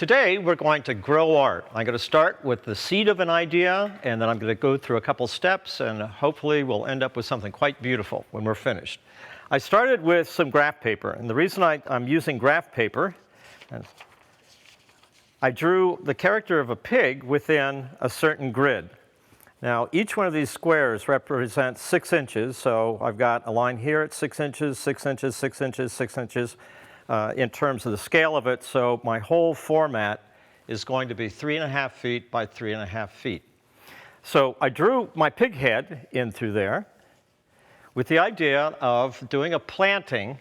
Today we're going to grow art. I'm going to start with the seed of an idea, and then I'm going to go through a couple steps, and hopefully we'll end up with something quite beautiful when we're finished. I started with some graph paper, and the reason I'm using graph paper, I drew the character of a pig within a certain grid. Now, each one of these squares represents 6 inches, so I've got a line here at 6 inches, 6 inches, 6 inches, 6 inches, in terms of the scale of it, so my whole format is going to be 3.5 feet by 3.5 feet. So I drew my pig head in through there with the idea of doing a planting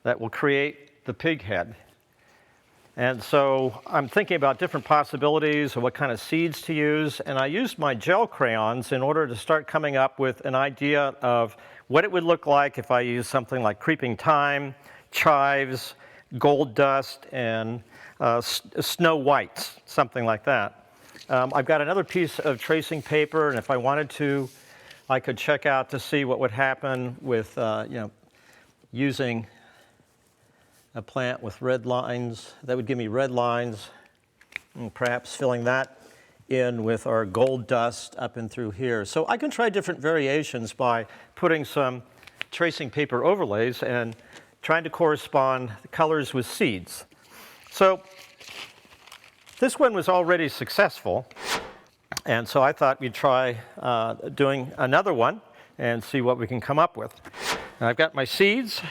that will create the pig head. And so I'm thinking about different possibilities of what kind of seeds to use, and I used my gel crayons in order to start coming up with an idea of what it would look like if I used something like creeping thyme, chives, gold dust, and snow whites, something like that. I've got another piece of tracing paper, and if I wanted to, I could check out to see what would happen with using a plant with red lines. That would give me red lines, and perhaps filling that in with our gold dust up and through here. So I can try different variations by putting some tracing paper overlays and trying to correspond the colors with seeds. So this one was already successful, and so I thought we'd try doing another one and see what we can come up with. And I've got my seeds,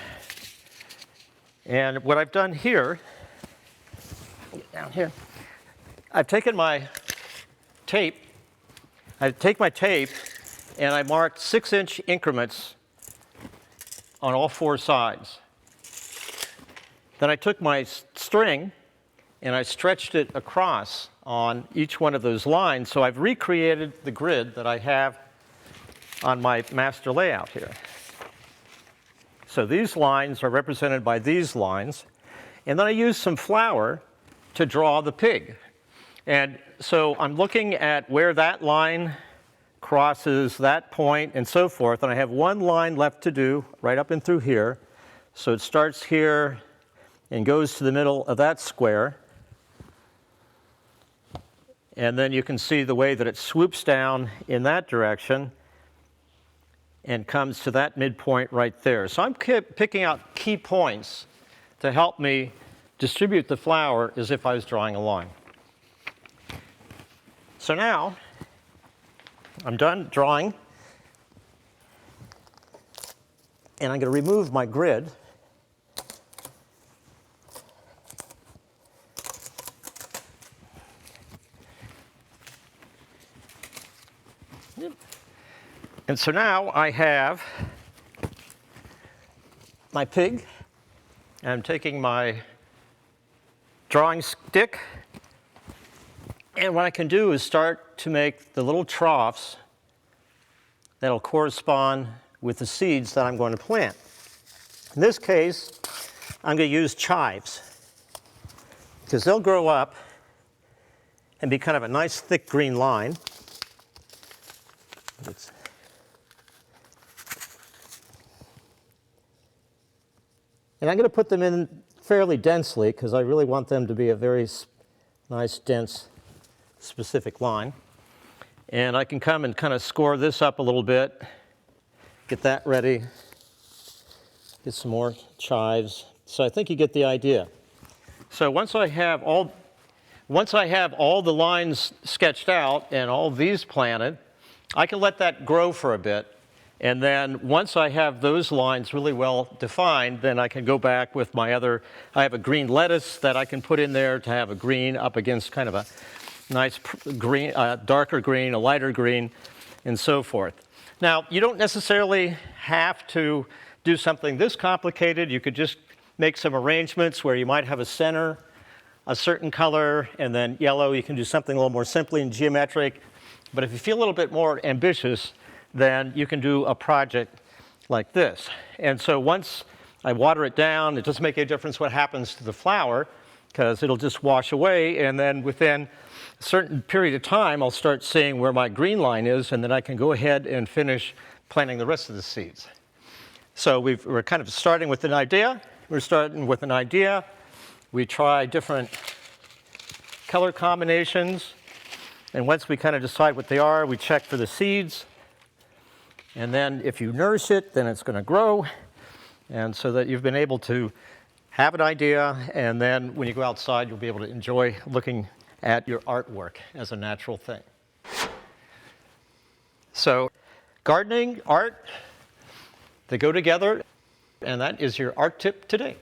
and what I've done here, down here, I've taken my tape, and I marked 6-inch increments on all 4 sides. Then I took my string and I stretched it across on each one of those lines, so I've recreated the grid that I have on my master layout here. So these lines are represented by these lines, and then I used some flour to draw the pig. And so I'm looking at where that line crosses that point and so forth, and I have one line left to do right up and through here. So it starts here and goes to the middle of that square. And then you can see the way that it swoops down in that direction and comes to that midpoint right there. So I'm picking out key points to help me distribute the flour as if I was drawing a line. So now I'm done drawing, and I'm going to remove my grid. And so now I have my pig, and I'm taking my drawing stick, and what I can do is start to make the little troughs that'll correspond with the seeds that I'm going to plant. In this case, I'm going to use chives, because they'll grow up and be kind of a nice thick green line. And I'm going to put them in fairly densely because I really want them to be a very nice, dense, specific line. And I can come and kind of score this up a little bit, get that ready, get some more chives. So I think you get the idea. So once I have all the lines sketched out and all these planted, I can let that grow for a bit. And then once I have those lines really well defined, then I can go back with my other, I have a green lettuce that I can put in there to have a green up against kind of a nice green, darker green, a lighter green, and so forth. Now, you don't necessarily have to do something this complicated. You could just make some arrangements where you might have a center, a certain color, and then yellow. You can do something a little more simply and geometric. But if you feel a little bit more ambitious, then you can do a project like this. And so once I water it down, it doesn't make any difference what happens to the flour, because it'll just wash away, and then within a certain period of time, I'll start seeing where my green line is, and then I can go ahead and finish planting the rest of the seeds. So we're kind of starting with an idea. We try different color combinations. And once we kind of decide what they are, we check for the seeds. And then if you nourish it, then it's going to grow. And so that you've been able to have an idea, and then when you go outside, you'll be able to enjoy looking at your artwork as a natural thing. So gardening, art, they go together, and that is your art tip today.